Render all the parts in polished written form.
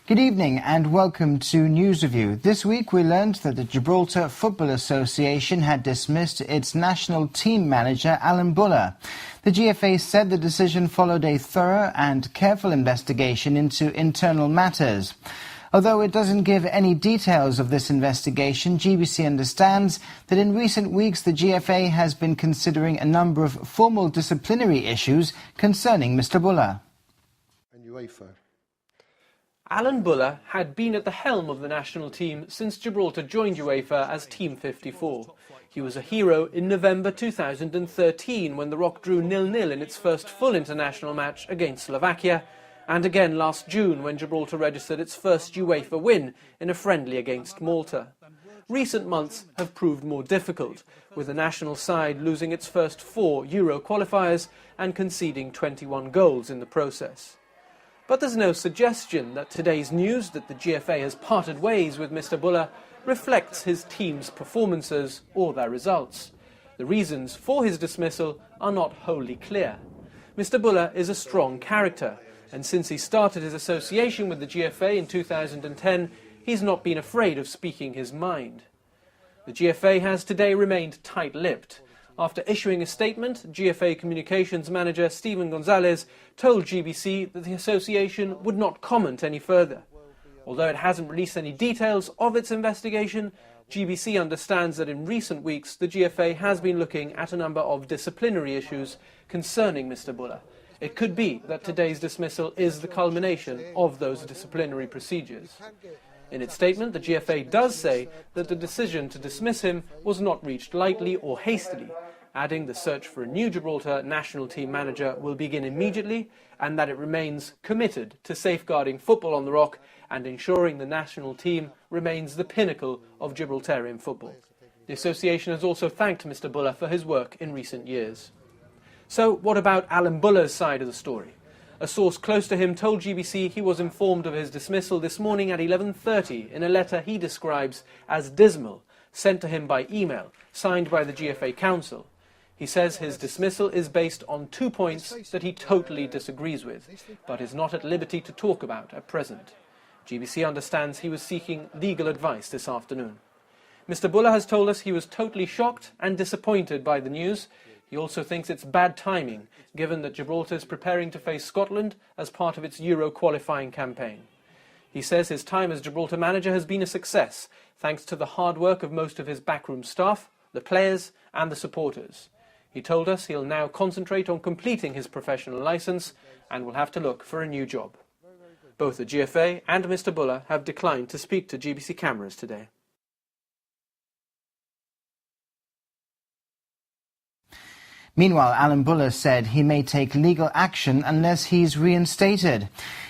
Good evening and welcome to News Review. This week we learned that the Gibraltar Football Association had dismissed its national team manager Alan Buller. The GFA said the decision followed a thorough and careful investigation into internal matters. Although it doesn't give any details of this investigation, GBC understands that in recent weeks the GFA has been considering a number of formal disciplinary issues concerning Mr. Buller. And UEFA. Alan Buller had been at the helm of the national team since Gibraltar joined UEFA as Team 54. He was a hero in November 2013 when the Rock drew 0-0 in its first full international match against Slovakia, and again last June when Gibraltar registered its first UEFA win in a friendly against Malta. Recent months have proved more difficult, with the national side losing its first 4 Euro qualifiers and conceding 21 goals in the process. But there's no suggestion that today's news that the GFA has parted ways with Mr. Buller reflects his team's performances or their results. The reasons for his dismissal are not wholly clear. Mr. Buller is a strong character, and since he started his association with the GFA in 2010, he's not been afraid of speaking his mind. The GFA has today remained tight-lipped. After issuing a statement, GFA Communications Manager Stephen Gonzalez told GBC that the association would not comment any further. Although it hasn't released any details of its investigation, GBC understands that in recent weeks the GFA has been looking at a number of disciplinary issues concerning Mr. Buller. It could be that today's dismissal is the culmination of those disciplinary procedures. In its statement, the GFA does say that the decision to dismiss him was not reached lightly or hastily, adding the search for a new Gibraltar national team manager will begin immediately and that it remains committed to safeguarding football on the Rock and ensuring the national team remains the pinnacle of Gibraltarian football. The association has also thanked Mr. Buller for his work in recent years. So what about Alan Buller's side of the story? A source close to him told GBC he was informed of his dismissal this morning at 11:30 in a letter he describes as dismal, sent to him by email, signed by the GFA Council. He says his dismissal is based on 2 points that he totally disagrees with, but is not at liberty to talk about at present. GBC understands he was seeking legal advice this afternoon. Mr. Buller has told us he was totally shocked and disappointed by the news. He also thinks it's bad timing, given that Gibraltar is preparing to face Scotland as part of its Euro qualifying campaign. He says his time as Gibraltar manager has been a success, thanks to the hard work of most of his backroom staff, the players and the supporters. He told us he'll now concentrate on completing his professional licence and will have to look for a new job. Both the GFA and Mr. Buller have declined to speak to GBC cameras today. Meanwhile, Alan Buller said he may take legal action unless he's reinstated.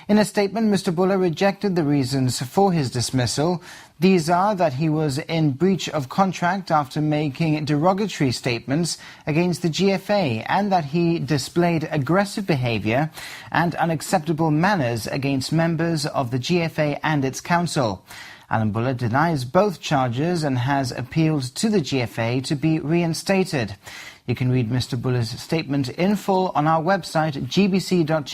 In a statement, Mr. Buller rejected the reasons for his dismissal. These are that he was in breach of contract after making derogatory statements against the GFA and that he displayed aggressive behaviour and unacceptable manners against members of the GFA and its council. Alan Buller denies both charges and has appealed to the GFA to be reinstated. You can read Mr. Buller's statement in full on our website gbc.gi/news.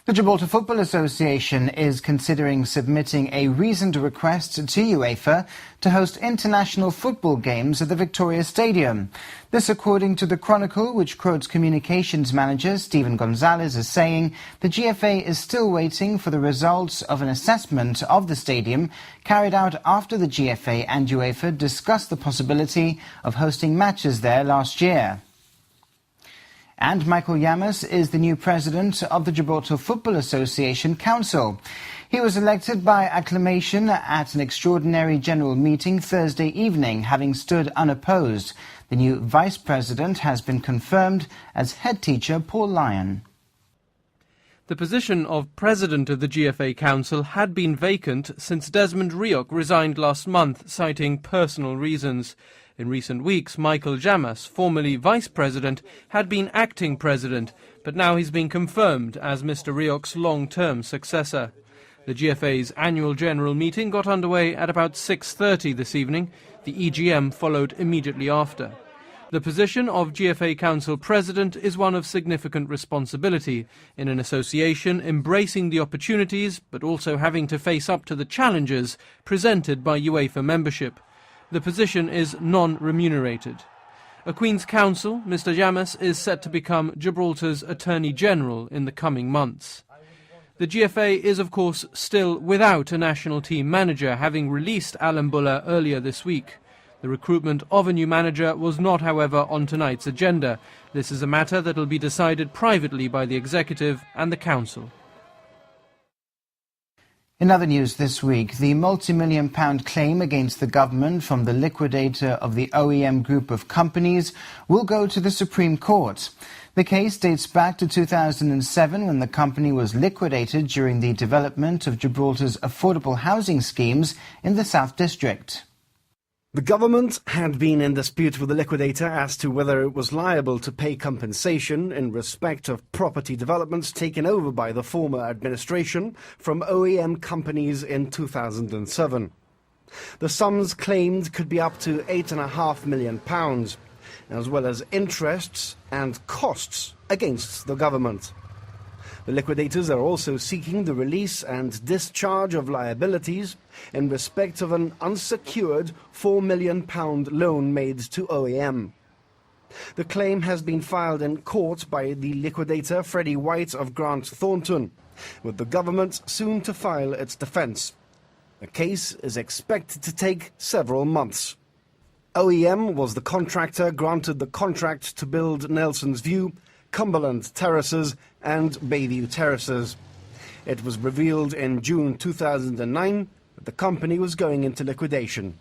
The Gibraltar Football Association is considering submitting a reasoned request to UEFA to host international football games at the Victoria Stadium. This according to the Chronicle, which quotes communications manager Stephen Gonzalez as saying the GFA is still waiting for the results of an assessment of the stadium carried out after the GFA and UEFA discussed the possibility of hosting matches there last year. And Michael Yamas is the new president of the Gibraltar Football Association Council. He was elected by acclamation at an extraordinary general meeting Thursday evening, having stood unopposed. The new vice president has been confirmed as head teacher Paul Lyon. The position of president of the GFA Council had been vacant since Desmond Rioch resigned last month, citing personal reasons. In recent weeks, Michael Yamas, formerly vice president, had been acting president, but now he's been confirmed as Mr. Rioch's long-term successor. The GFA's annual general meeting got underway at about 6:30 this evening. The EGM followed immediately after. The position of GFA Council President is one of significant responsibility in an association embracing the opportunities but also having to face up to the challenges presented by UEFA membership. The position is non-remunerated. A Queen's Counsel, Mr Jamas, is set to become Gibraltar's Attorney General in the coming months. The GFA is, of course, still without a national team manager, having released Alan Buller earlier this week. The recruitment of a new manager was not, however, on tonight's agenda. This is a matter that will be decided privately by the Executive and the Council. In other news this week, the multi-million-pound claim against the government from the liquidator of the OEM group of companies will go to the Supreme Court. The case dates back to 2007 when the company was liquidated during the development of Gibraltar's affordable housing schemes in the South District. The government had been in dispute with the liquidator as to whether it was liable to pay compensation in respect of property developments taken over by the former administration from OEM companies in 2007. The sums claimed could be up to £8.5 million, as well as interests and costs against the government. The liquidators are also seeking the release and discharge of liabilities in respect of an unsecured £4 million loan made to OEM. The claim has been filed in court by the liquidator Freddie White of Grant Thornton, with the government soon to file its defence. The case is expected to take several months. OEM was the contractor granted the contract to build Nelson's View, Cumberland Terraces and Bayview Terraces. It was revealed in June 2009 that the company was going into liquidation.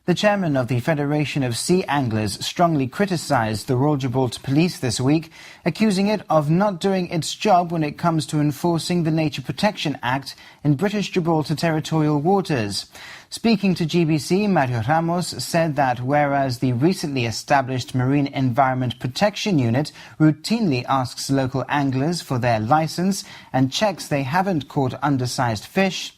The chairman of the Federation of Sea Anglers strongly criticised the Royal Gibraltar Police this week, accusing it of not doing its job when it comes to enforcing the Nature Protection Act in British Gibraltar territorial waters. Speaking to GBC, Mario Ramos said that whereas the recently established Marine Environment Protection Unit routinely asks local anglers for their licence and checks they haven't caught undersized fish,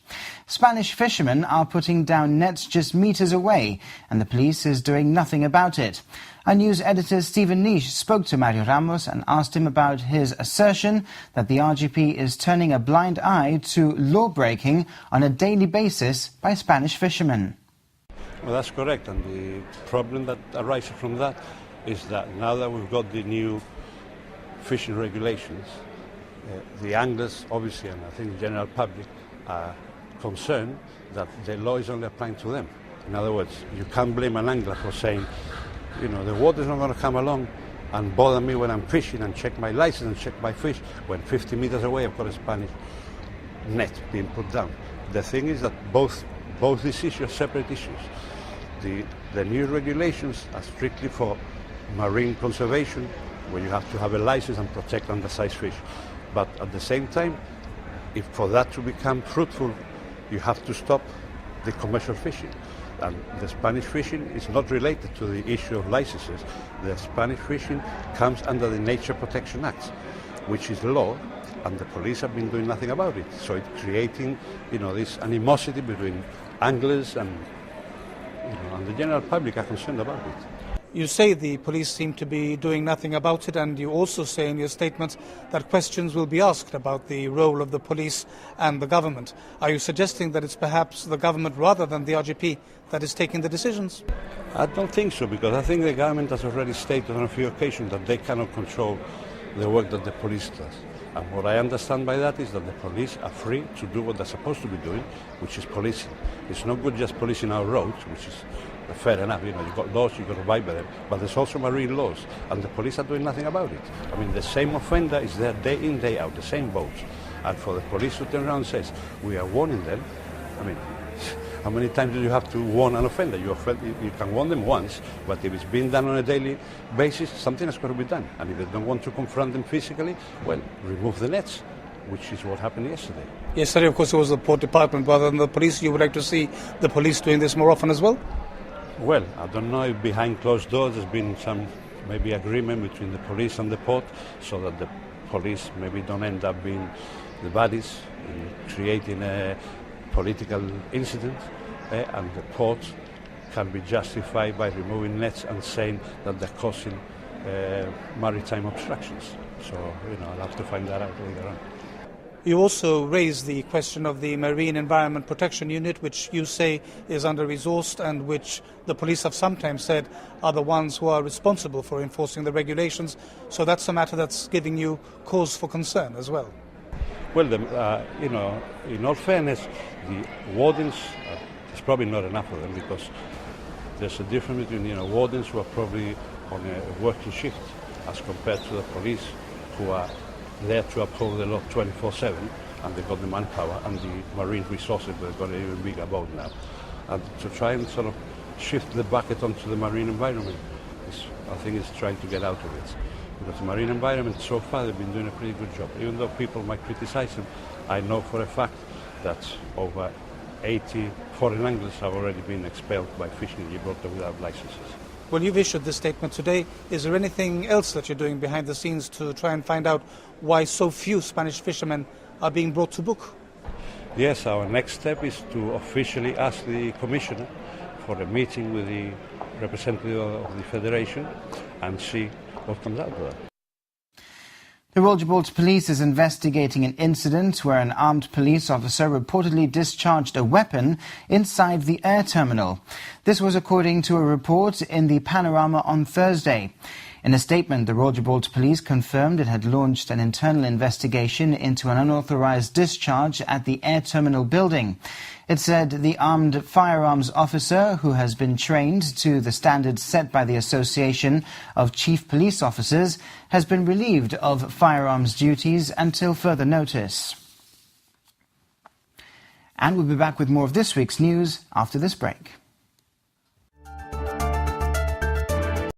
Spanish fishermen are putting down nets just metres away, and the police is doing nothing about it. Our news editor Stephen Nish spoke to Mario Ramos and asked him about his assertion that the RGP is turning a blind eye to law-breaking on a daily basis by Spanish fishermen. Well, that's correct, and the problem that arises from that is that now that we've got the new fishing regulations, the anglers, obviously, and I think the general public, are concerned that the law is only applying to them. In other words, you can't blame an angler for saying, you know, the water's not going to come along and bother me when I'm fishing and check my license and check my fish when 50 meters away I've got a Spanish net being put down. The thing is that both these issues are separate issues. The new regulations are strictly for marine conservation, where you have to have a license and protect undersized fish. But at the same time, if for that to become fruitful, you have to stop the commercial fishing. And the Spanish fishing is not related to the issue of licenses. The Spanish fishing comes under the Nature Protection Act, which is law, and the police have been doing nothing about it. So it's creating, you know, this animosity between anglers and, you know, and the general public are concerned about it. You say the police seem to be doing nothing about it, and you also say in your statement that questions will be asked about the role of the police and the government. Are you suggesting that it's perhaps the government rather than the RGP that is taking the decisions? I don't think so, because I think the government has already stated on a few occasions that they cannot control the work that the police does. And what I understand by that is that the police are free to do what they're supposed to be doing, which is policing. It's not good just policing our roads, which is fair enough, you know, you've got laws, you've got to abide by them, but there's also marine laws, and the police are doing nothing about it. I mean, the same offender is there day in, day out, the same boats, and for the police to turn around and say, we are warning them, I mean, how many times do you have to warn an offender? You can warn them once, but if it's being done on a daily basis, something has got to be done, and if they don't want to confront them physically, well, remove the nets, which is what happened yesterday. Yesterday, of course, it was the Port Department rather than the police. You would like to see the police doing this more often as well? Well, I don't know if behind closed doors there's been some maybe agreement between the police and the port so that the police maybe don't end up being the baddies in creating a political incident. and the ports can be justified by removing nets and saying that they're causing maritime obstructions. So, I'll have to find that out later on. You also raised the question of the Marine Environment Protection Unit, which you say is under-resourced and which the police have sometimes said are the ones who are responsible for enforcing the regulations. So that's a matter that's giving you cause for concern as well. Well, in all fairness, the wardens, there's probably not enough of them because there's a difference between wardens who are probably on a working shift as compared to the police who are there to uphold the law 24/7, and they've got the manpower and the marine resources, but they've got an even bigger boat now. And to try and sort of shift the bucket onto the marine environment, I think it's trying to get out of it. Because the marine environment, so far, they've been doing a pretty good job. Even though people might criticise them, I know for a fact that over 80 foreign anglers have already been expelled by fishing in Gibraltar without licenses. Well, you've issued this statement today. Is there anything else that you're doing behind the scenes to try and find out why so few Spanish fishermen are being brought to book? Yes, our next step is to officially ask the Commissioner for a meeting with the representative of the Federation and see what comes out of that. The Royal Gibraltar Police is investigating an incident where an armed police officer reportedly discharged a weapon inside the air terminal. This was according to a report in the Panorama on Thursday. In a statement, the Royal Gibraltar Police confirmed it had launched an internal investigation into an unauthorised discharge at the air terminal building. It said the armed firearms officer, who has been trained to the standards set by the Association of Chief Police Officers, has been relieved of firearms duties until further notice. And we'll be back with more of this week's news after this break.